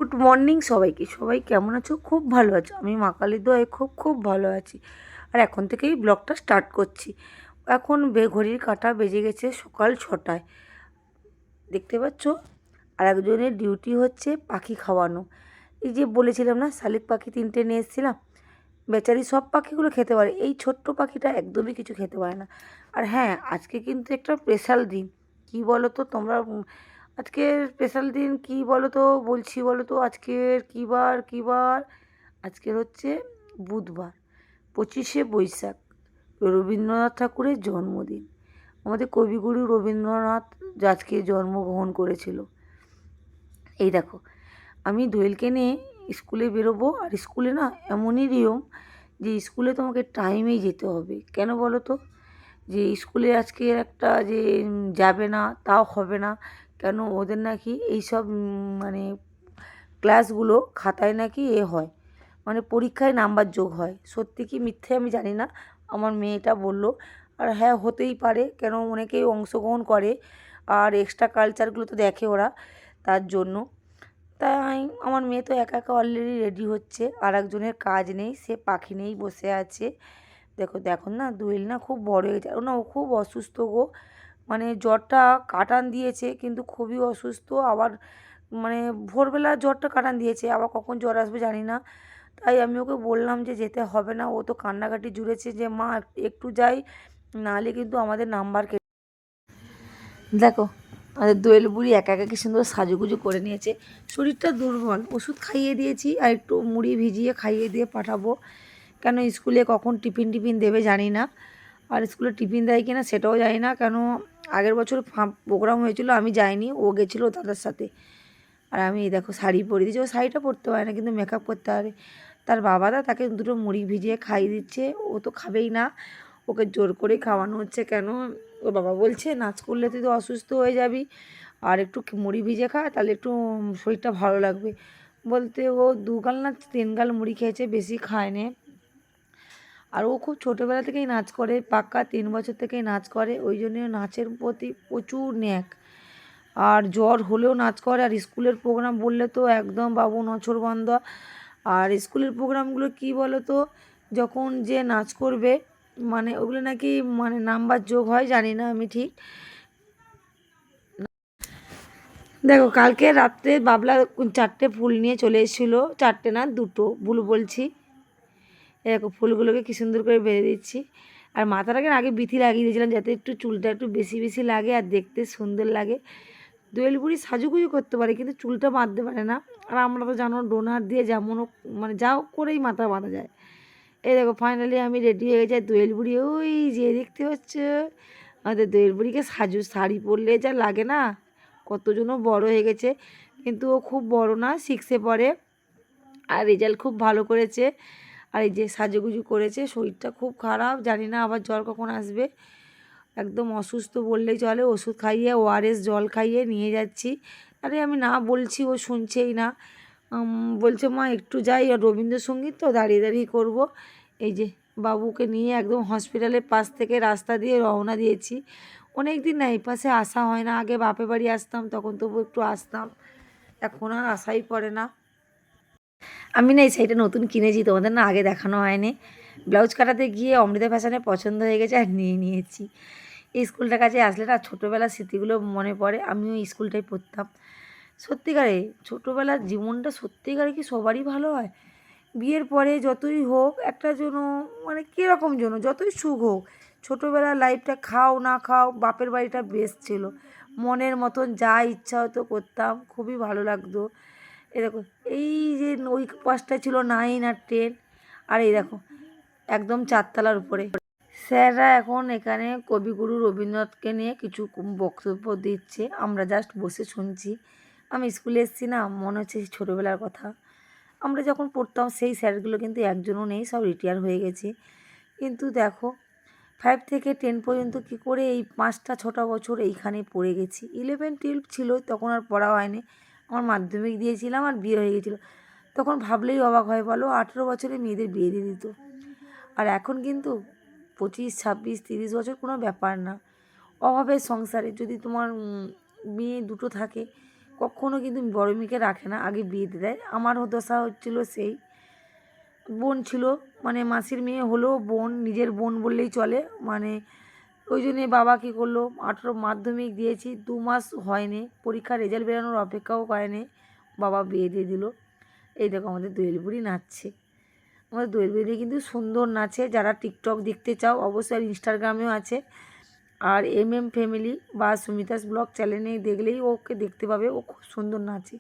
Good morning সবাইকে। সবাই কেমন আছো? খুব ভালো আছো? আমি মা কালীর দয়ায় খুব ভালো আছি। আর এখন থেকেই ব্লগটা স্টার্ট করছি। এখন ঘড়ির কাঁটা বেজে গেছে সকাল 6টায়, দেখতে পাচ্ছ। আর একজনের ডিউটি হচ্ছে পাখি খাওয়ানো। এই যে বলেছিলাম না, শালিক পাখি 3টে নিয়ে এসেছিলাম। বেচারি সব পাখিগুলো খেতে পারে, এই ছোট্ট পাখিটা একদমই কিছু খেতে পারে না। আর হ্যাঁ, আজকে কিন্তু একটা স্পেশাল দিন। কী বলো তো তোমরা, আজকের স্পেশাল দিন কী বলো তো, বলছি বলো তো, আজকের কী বার। আজকের হচ্ছে বুধবার, 25শে বৈশাখ, রবীন্দ্রনাথ ঠাকুরের জন্মদিন। আমাদের কবিগুরু রবীন্দ্রনাথ আজকে জন্মগ্রহণ করেছিল। এই দেখো, আমি দোয়েলকে নিয়ে স্কুলে বেরোবো। আর স্কুলে না এমনই নিয়ম যে স্কুলে তোমাকে টাইমেই যেতে হবে। কেন বলো তো? যে স্কুলে আজকে একটা যে যাবে না তাও হবে না। কেন? ওদের নাকি এইসব মানে ক্লাসগুলো খাতায় নাকি হয়, মানে পরীক্ষায় নাম্বার যোগ হয়। সত্যি কি মিথ্যে আমি জানি না, আমার মেয়েটা বলল। আর হ্যাঁ, হতেই পারে, কেন অনেকেই অংশগ্রহণ করে আর এক্সট্রা কালচারগুলো তো দেখে ওরা, তার জন্য। তাই আমার মেয়ে তো একা একা অলরেডি রেডি হচ্ছে। আর একজনের কাজ নেই, সে পাখি নিয়েই বসে আছে। দেখো দেখো না, দোয়েল না খুব বড় হয়ে যায় না, ও খুব অসুস্থ গো। মানে জ্বরটা কাটান দিয়েছে, কিন্তু খুবই অসুস্থ। আবার মানে ভোরবেলা জ্বরটা কাটান দিয়েছে, আবার কখন জ্বর আসবে জানি না। তাই আমি ওকে বললাম যে যেতে হবে না। ও তো কান্নাকাটি জুড়েছে যে মা একটু যাই, নাহলে কিন্তু আমাদের নাম্বার কেটে। দেখো, আমাদের দোয়েল বুড়ি একা একা কি সুন্দর সাজুগুজু করে নিয়েছে। শরীরটা দুর্বল, ওষুধ খাইয়ে দিয়েছি আর একটু মুড়ি ভিজিয়ে খাইয়ে দিয়ে পাঠাবো। কেন স্কুলে কখন টিফিন দেবে জানি না। আর স্কুলে টিফিন দেয় কিনা সেটাও জানি না। কেন আগের বছর প্রোগ্রাম হয়েছিল, আমি যাইনি, ও গেছিলো দাদার সাথে। আর আমি এই দেখো শাড়ি পরে দিয়েছি। ও শাড়িটা পরতে পারে না, কিন্তু মেকআপ করতে পারে। তার বাবারা তাকে দুটো মুড়ি ভিজিয়ে খাইয়ে দিচ্ছে। ও তো খাবেই না, ওকে জোর করেই খাওয়ানো হচ্ছে। কেন? ওর বাবা বলছে নাচ করলে তুই তো অসুস্থ হয়ে যাবি, আর একটু মুড়ি ভিজে খা, তাহলে একটু শরীরটা ভালো লাগবে। বলতে ও 2 গাল না 3 গাল মুড়ি খেয়েছে, বেশি খায়নি। আর ও খুব ছোটোবেলা থেকেই নাচ করে, পাক্কা 3 বছর থেকেই নাচ করে। ওই জন্য নাচের প্রতি প্রচুর ন্যাক। আর জ্বর হলেও নাচ করে। আর স্কুলের প্রোগ্রাম বললে তো একদম বাবু নছরবান্দা। আর স্কুলের প্রোগ্রামগুলো কী বলো তো, যখন যে নাচ করবে, মানে ওগুলো নাকি মানে নাম্বার যোগ হয়, জানি না আমি ঠিক। দেখো, কালকে রাত্রে বাবলা 4টে ফুল নিয়ে চলে এসেছিলো। 4টে না, 2টো ভুল বলছি। দেখো ফুলগুলোকে কী সুন্দর করে বেঁধে দিচ্ছি। আর মাথাটাকে আগে বিথি লাগিয়ে দিয়েছিলাম, যাতে একটু চুলটা একটু বেশি বেশি লাগে আর দেখতে সুন্দর লাগে। দোয়েল বুড়ি সাজুগুজু করতে পারে, কিন্তু চুলটা বাঁধতে পারে না। আর আমরা তো জানো ডোনার দিয়ে যেমন মানে যাও করেই মাথা বাঁধা যায়। এই দেখো ফাইনালি আমি রেডি হয়ে যাই। দোয়েল বুড়ি ওই যে দেখতে হচ্ছে, আমাদের দোয়েল বুড়িকে শাড়ি পরলে যা লাগে না, কতজনও বড় হয়ে গেছে, কিন্তু ও খুব বড় না, 6এ পড়ে। আর রেজাল্ট খুব ভালো করেছে। আর এই যে সাজুগুজু করেছে, শরীরটা খুব খারাপ, জানি না আবার জ্বর কখন আসবে। একদম অসুস্থ বললেই চলে। ওষুধ খাইয়ে ওআরএস জল খাইয়ে নিয়ে যাচ্ছি। আরে আমি না বলছি, ও শুনছেই না। বলছে মা একটু যাই, আর রবীন্দ্রসঙ্গীত তো দাঁড়িয়ে দাঁড়িয়ে করবো। এই যে বাবুকে নিয়ে একদম হসপিটালের পাশ থেকে রাস্তা দিয়ে রওনা দিয়েছি। অনেক দিন না এই পাশে আসা হয় না। আগে বাপের বাড়ি আসতাম, তখন তবু একটু আসতাম, এখন আর আসাই পড়ে না। আমি না এই শাড়িটা নতুন কিনেছি, তোমাদের না আগে দেখানো হয়নি। ব্লাউজ কাটাতে গিয়ে অমৃতা ফ্যাশনে পছন্দ হয়ে গেছে আর নিয়ে নিয়েছি। এই স্কুলটার কাছে আসলে না ছোটোবেলার স্মৃতিগুলো মনে পড়ে। আমিও স্কুলটাই পড়তাম। সত্যিকারে ছোটোবেলার জীবনটা সত্যিকারে কি সবারই ভালো হয়? বিয়ের পরে যতই হোক একটা যেন, মানে কীরকম যেন, যতই সুখ হোক, ছোটোবেলার লাইফটা খাও না খাও, বাপের বাড়িটা বেস্ট ছিল। মনের মতন যা ইচ্ছা হতো করতাম, খুবই ভালো লাগতো। এই দেখো, এই যে ওই পাশটায় ছিল 9 আর 10। আর এই দেখো একদম 4তলার উপরে স্যাররা এখন এখানে কবিগুরু রবীন্দ্রনাথকে নিয়ে কিছু বক্তব্য দিচ্ছে, আমরা জাস্ট বসে শুনছি। আমি স্কুলে এসেছি না, মনে হচ্ছে ছোটোবেলার কথা। আমরা যখন পড়তাম সেই স্যারগুলো কিন্তু একজনও নেই, সব রিটায়ার হয়ে গেছে। কিন্তু দেখো 5 থেকে 10 পর্যন্ত কী করে এই 5টা 6টা বছর এইখানে পড়ে গেছি। 11 12 ছিল, তখন আর পড়া হয়নি। আমার মাধ্যমিক দিয়েছিলাম আর বিয়ে হয়ে গেছিলো। তখন ভাবলেই অবাক হয়, বলো 18 বছরে মেয়েদের বিয়ে দিয়ে দিত। আর এখন কিন্তু 25 26 30 বছর কোনো ব্যাপার না। অভাবের সংসারে যদি তোমার মেয়ে দুটো থাকে, কখনও কিন্তু বড় মেয়েকে রাখে না, আগে বিয়ে দিয়ে দেয়। আমারও দশা হচ্ছিলো সেই। বোন ছিল, মানে মাসির মেয়ে হলেও বোন, নিজের বোন বললেই চলে। মানে ওই জন্যে বাবা কী করলো, 18 মাধ্যমিক দিয়েছি, 2 মাস হয়নি, পরীক্ষার রেজাল্ট বেরোনোর অপেক্ষাও করেনি, বাবা বিয়ে দিয়ে দিল। এই দেখো আমাদের দোয়েল বুড়ি নাচছে। আমাদের দোয়েল বুড়ি কিন্তু সুন্দর নাচে। যারা টিকটক দেখতে চাও অবশ্যই, আর ইনস্টাগ্রামেও আছে, আর ফ্যামিলি বা সুমিতাস ব্লগ চ্যানেলে দেখলেই ওকে দেখতে পাবে, ও খুব সুন্দর নাচে।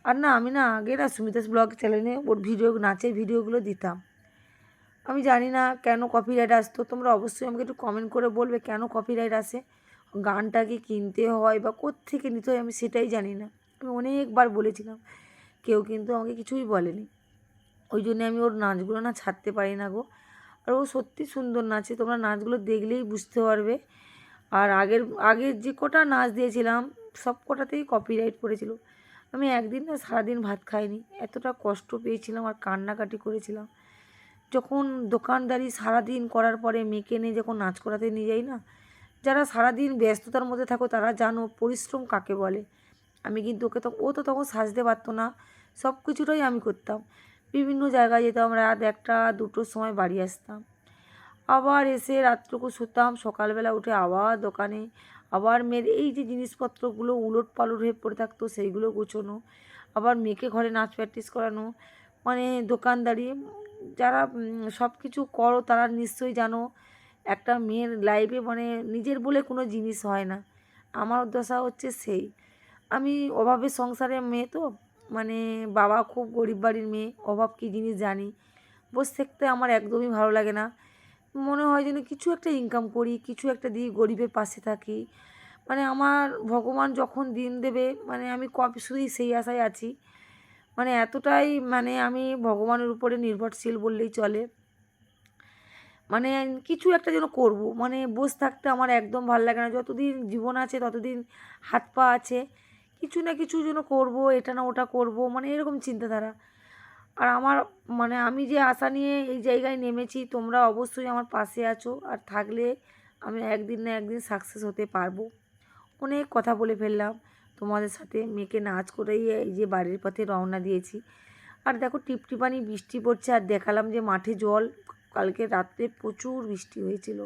আর না আমি না আগে না সুমিতাস ব্লগ চ্যানেলে ওর নাচের ভিডিওগুলো দিতাম। আমি জানি না কেন কপিরাইট আসতো, তোমরা অবশ্যই আমাকে একটু কমেন্ট করে বলবে কেন কপিরাইট আসে। গানটা কি কিনতে হয় বা কোত্থেকে নিতে হয় আমি সেটাই জানি না। আমি অনেকবার বলেছিলাম, কেউ কিন্তু আমাকে কিছুই বলেনি। ওই জন্যে আমি ওর নাচগুলো না ছাড়তে পারি না গো। আর ও সত্যি সুন্দর নাচে, তোমরা নাচগুলো দেখলেই বুঝতে পারবে। আর আগের যে কটা নাচ দিয়েছিলাম সব কটাতেই কপিরাইট পড়েছিল। আমি একদিন না সারাদিন ভাত খাইনি, এতটা কষ্ট পেয়েছিলাম আর কান্নাকাটি করেছিলাম। যখন দোকানদারি সারাদিন করার পরে মেয়েকে নিয়ে যখন নাচ করাতে নিয়ে যাই না, যারা সারাদিন ব্যস্ততার মধ্যে থাকো তারা জানো পরিশ্রম কাকে বলে। আমি কিন্তু ও তো তখন সাজতে পারতো না, সব কিছুটাই আমি করতাম। বিভিন্ন জায়গায় যেতাম, রাত 1টা 2টোর সময় বাড়ি আসতাম, আবার এসে রাতটুকু শুতাম, সকালবেলা উঠে আবার দোকানে, আবার মেয়ের এই যে জিনিসপত্রগুলো উলট পালট হয়ে পড়ে থাকতো সেইগুলো গোছানো, আবার মেয়েকে ঘরে নাচ প্র্যাকটিস করানো, মানে দোকানদারি। যারা সব কিছু করো তারা নিশ্চয়ই জানো একটা মেয়ের লাইফে মানে নিজের বলে কোনো জিনিস হয় না। আমার দশা হচ্ছে সেই। আমি অভাবের সংসারের মেয়ে তো, মানে বাবা খুব গরিব বাড়ির মেয়ে, অভাব কী জিনিস জানি। বসে থাকতে আমার একদমই ভালো লাগে না, মনে হয় যেন কিছু একটা ইনকাম করি, কিছু একটা দিই, গরিবের পাশে থাকি। মানে আমার ভগবান যখন দিন দেবে, মানে আমি কবে শুধুই সেই আশায় আছি। মানে এতটাই মানে আমি ভগবানের উপরে নির্ভরশীল বললেই চলে। মানে কিছু একটা যেন করব, মানে বসে থাকতে আমার একদম ভালো লাগে না। যতদিন জীবন আছে ততদিন হাত পা আছে, কিছু না কিছু যেন করব, এটা না ওটা করব, মানে এরকম চিন্তাধারা। আর আমার মানে আমি যে আশা নিয়ে এই জায়গায় নেমেছি, তোমরা অবশ্যই আমার পাশে আছো, আর থাকলে আমি একদিন না একদিন সাকসেস হতে পারবো। অনেক কথা বলে ফেললাম তোমাদের সাথে, মেয়েকে নাচ করেই এই যে বাড়ির পথে রওনা দিয়েছি। আর দেখো টিপটিপানি বৃষ্টি পড়ছে, আর দেখালাম যে মাঠে জল, কালকে রাত্রে প্রচুর বৃষ্টি হয়েছিল।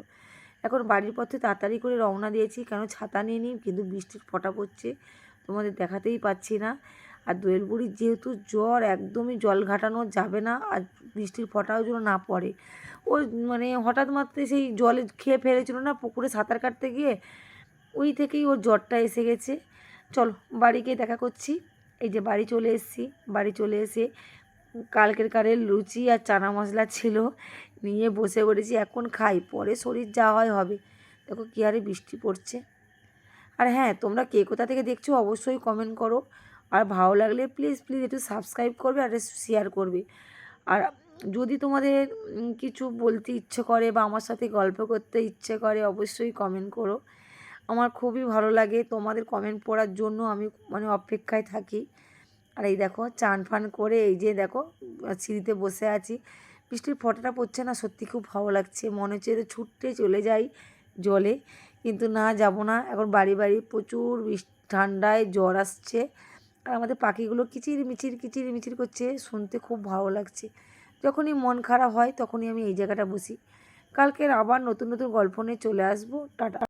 এখন বাড়ির পথে তাড়াতাড়ি করে রওনা দিয়েছি, কেন ছাতা নিয়ে নিই, কিন্তু বৃষ্টির ফোঁটা পড়ছে, তোমাদের দেখাতেই পাচ্ছি না। আর দোয়েল বুড়ির যেহেতু জ্বর, একদমই জল ঘাটানো যাবে না, আর বৃষ্টির ফোঁটাও যেন না পড়ে। ও মানে হঠাৎ মাত্রে সেই জলে খেয়ে ফেলেছিল না পুকুরে সাঁতার কাটতে গিয়ে, ওই থেকেই ওর জ্বরটা এসে গেছে। চলো বাড়ি গিয়ে দেখা করছি। এই যে বাড়ি চলে এসেছি, বাড়ি চলে এসে কালকের কারের লুচি আর চানা মশলা ছিল, নিয়ে বসে পড়েছি, এখন খাই, পরে শরীর যা হয় হবে। দেখো কী হারে বৃষ্টি পড়ছে। আর হ্যাঁ, তোমরা কে কোথা থেকে দেখছো অবশ্যই কমেন্ট করো, আর ভালো লাগলে প্লিজ প্লিজ একটু সাবস্ক্রাইব করবে আর শেয়ার করবে। আর যদি তোমাদের কিছু বলতে ইচ্ছে করে বা আমার সাথে গল্প করতে ইচ্ছে করে অবশ্যই কমেন্ট করো। আমার খুবই ভালো লাগে তোমাদের কমেন্ট পড়ার জন্য, আমি মানে অপেক্ষায় থাকি। আর এই দেখো চান ফান করে এই যে দেখো সিঁড়িতে বসে আছি, বৃষ্টির ফোঁটাটা পড়ছে না, সত্যি খুব ভালো লাগছে, মনে হচ্ছে যে ছুটতে চলে যাই জলে, কিন্তু না যাব না। এখন বাড়ি বাড়ি প্রচুর ঠান্ডায় জ্বর আসছে, আর আমাদের পাখিগুলো কিচির মিচির করছে, শুনতে খুব ভালো লাগছে। যখনই মন খারাপ হয় তখনই আমি এই জায়গাটা বসি। কালকের আবার নতুন নতুন গল্প নিয়ে চলে আসবো। টাটা।